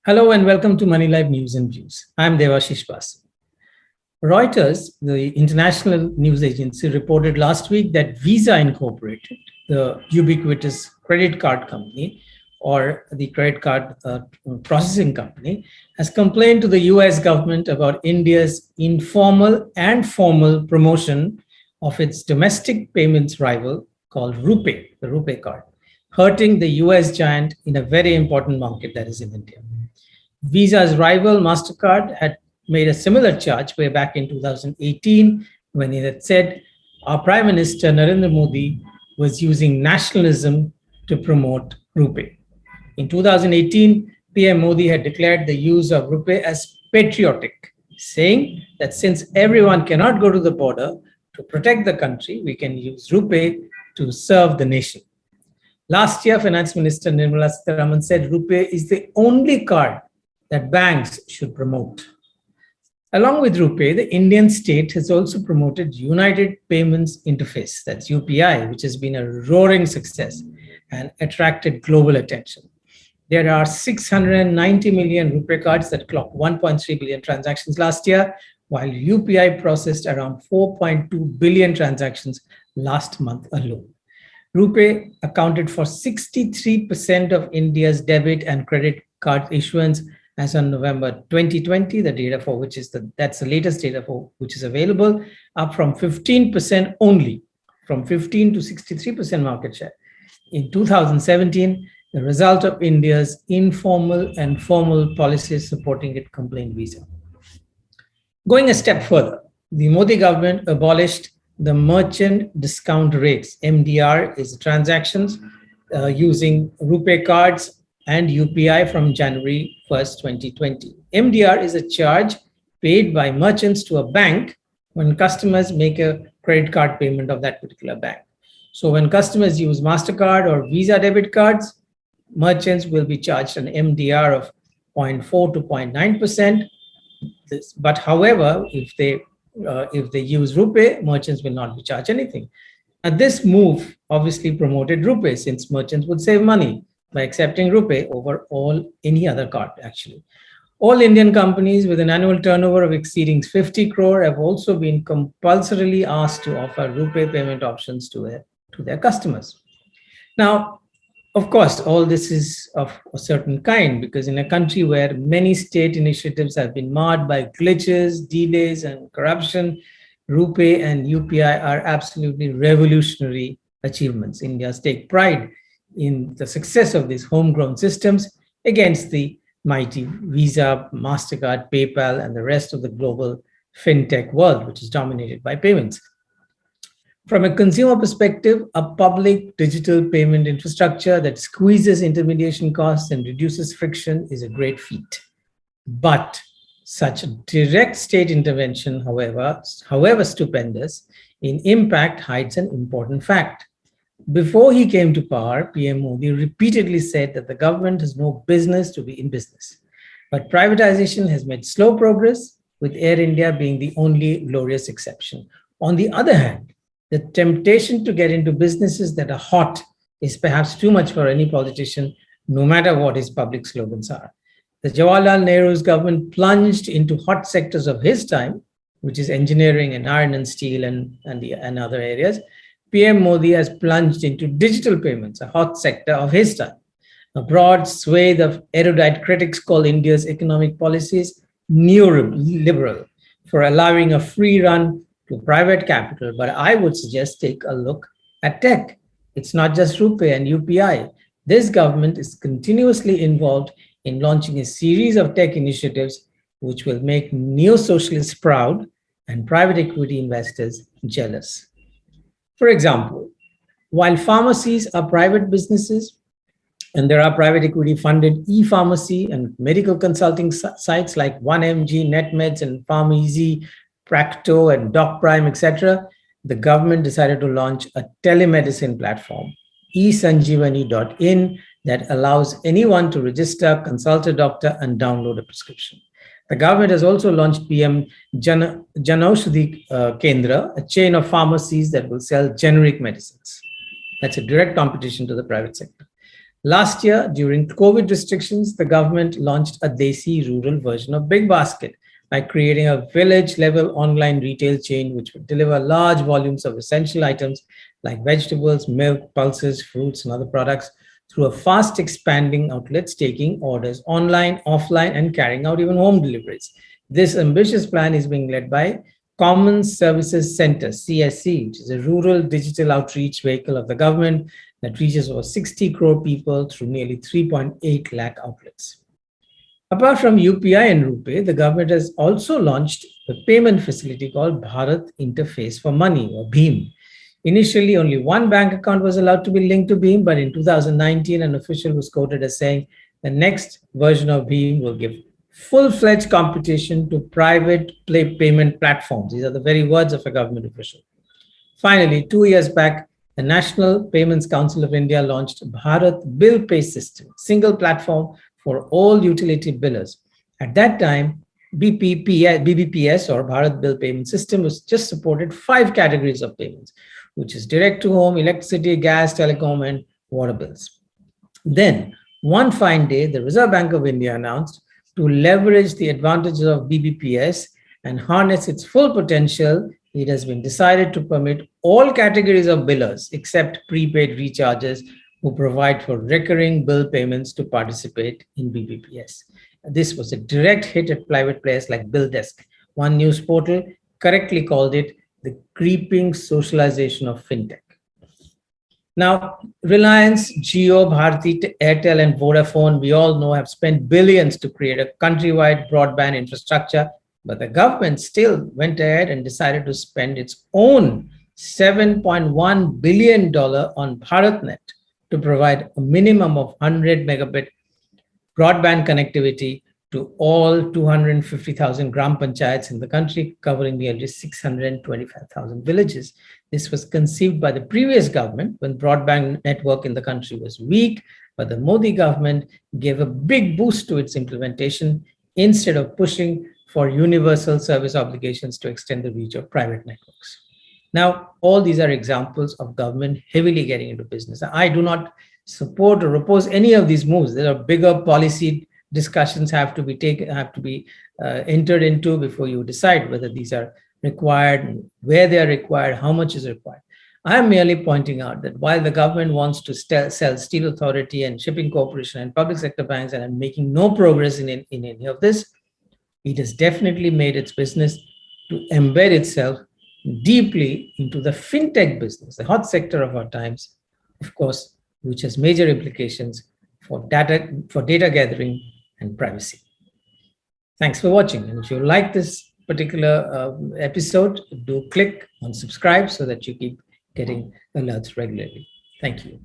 Hello and welcome to Moneylife News and Views. I'm Debashis Basu. Reuters, the international news agency, reported last week that Visa Incorporated, the ubiquitous credit card company or the credit card processing company, has complained to the US government about India's informal and formal promotion of its domestic payments rival called RuPay, the RuPay card, hurting the US giant in a very important market that is in India. Visa's rival, MasterCard, had made a similar charge way back in 2018 when it had said our Prime Minister Narendra Modi was using nationalism to promote RuPay. In 2018, PM Modi had declared the use of RuPay as patriotic, saying that since everyone cannot go to the border to protect the country, we can use RuPay to serve the nation. Last year, Finance Minister Nirmala Sitharaman said RuPay is the only card that banks should promote. Along with RuPay, the Indian state has also promoted United Payments Interface, that's UPI, which has been a roaring success and attracted global attention. There are 690 million RuPay cards that clocked 1.3 billion transactions last year, while UPI processed around 4.2 billion transactions last month alone. RuPay accounted for 63% of India's debit and credit card issuance as on November 2020, the data for which is that's the latest data for which is available, up from 15% only, from 15 to 63% market share. In 2017, the result of India's informal and formal policies supporting it, complained Visa. Going a step further, the Modi government abolished the merchant discount rates. MDR is transactions using RuPay cards and UPI from January 1st, 2020. MDR is a charge paid by merchants to a bank when customers make a credit card payment of that particular bank. So when customers use MasterCard or Visa debit cards, merchants will be charged an MDR of 0.4 to 0.9%. But however, if they use RuPay, merchants will not be charged anything. And this move obviously promoted RuPay, since merchants would save money by accepting RuPay over any other card, actually. All Indian companies with an annual turnover of exceeding 50 crore have also been compulsorily asked to offer RuPay payment options to their customers. Now, of course, all this is of a certain kind, because in a country where many state initiatives have been marred by glitches, delays, and corruption, RuPay and UPI are absolutely revolutionary achievements. India's take pride in the success of these homegrown systems against the mighty Visa, MasterCard, PayPal, and the rest of the global fintech world, which is dominated by payments. From a consumer perspective, a public digital payment infrastructure that squeezes intermediation costs and reduces friction is a great feat. But such direct state intervention, however stupendous in impact, hides an important fact. Before he came to power, PM Modi repeatedly said that the government has no business to be in business. But privatization has made slow progress, with Air India being the only glorious exception. On the other hand, the temptation to get into businesses that are hot is perhaps too much for any politician, no matter what his public slogans are. The Jawaharlal Nehru's government plunged into hot sectors of his time, which is engineering and iron and steel and other areas. PM Modi has plunged into digital payments, a hot sector of his time. A broad swathe of erudite critics call India's economic policies neoliberal for allowing a free run to private capital. But I would suggest take a look at tech. It's not just RuPay and UPI. This government is continuously involved in launching a series of tech initiatives which will make neo-socialists proud and private equity investors jealous. For example, while pharmacies are private businesses and there are private equity funded e-pharmacy and medical consulting sites like 1mg, NetMeds, and PharmEasy, Practo, and DocPrime, etc., the government decided to launch a telemedicine platform, esanjeevani.in, that allows anyone to register, consult a doctor, and download a prescription. The government has also launched PM Janaushadhi Kendra, a chain of pharmacies that will sell generic medicines. That's a direct competition to the private sector. Last year, during COVID restrictions, the government launched a Desi rural version of Big Basket by creating a village-level online retail chain which would deliver large volumes of essential items like vegetables, milk, pulses, fruits, and other products through a fast expanding outlets taking orders online, offline, and carrying out even home deliveries. This ambitious plan is being led by Common Services Center, CSC, which is a rural digital outreach vehicle of the government that reaches over 60 crore people through nearly 3.8 lakh outlets. Apart from UPI and RuPay, the government has also launched a payment facility called Bharat Interface for Money, or BHIM. Initially, only one bank account was allowed to be linked to BHIM, but in 2019, an official was quoted as saying the next version of BHIM will give full-fledged competition to private payment platforms. These are the very words of a government official. Finally, 2 years back, the National Payments Council of India launched Bharat Bill Pay System, single platform for all utility billers. At that time, BBPS or Bharat Bill Payment System was just supported 5 categories of payments, which is direct to home, electricity, gas, telecom, and water bills. Then, one fine day, the Reserve Bank of India announced to leverage the advantages of BBPS and harness its full potential, it has been decided to permit all categories of billers except prepaid recharges who provide for recurring bill payments to participate in BBPS. This was a direct hit at private players like BillDesk. One news portal correctly called it the creeping socialization of fintech. Now, Reliance, Jio, Bharti, Airtel, and Vodafone, we all know, have spent billions to create a countrywide broadband infrastructure, but the government still went ahead and decided to spend its own $7.1 billion on BharatNet to provide a minimum of 100 megabit broadband connectivity to all 250,000 gram panchayats in the country, covering nearly 625,000 villages. This was conceived by the previous government when broadband network in the country was weak, but the Modi government gave a big boost to its implementation instead of pushing for universal service obligations to extend the reach of private networks. Now, all these are examples of government heavily getting into business. I do not support or oppose any of these moves. There are bigger policy discussions have to be entered into before you decide whether these are required, where they are required, how much is required. I am merely pointing out that while the government wants to sell Steel Authority and Shipping Corporation and public sector banks and are making no progress in any of this, it has definitely made its business to embed itself deeply into the fintech business, the hot sector of our times, of course, which has major implications for data gathering and privacy. Thanks for watching. And if you like this particular episode, do click on subscribe so that you keep getting alerts regularly. Thank you.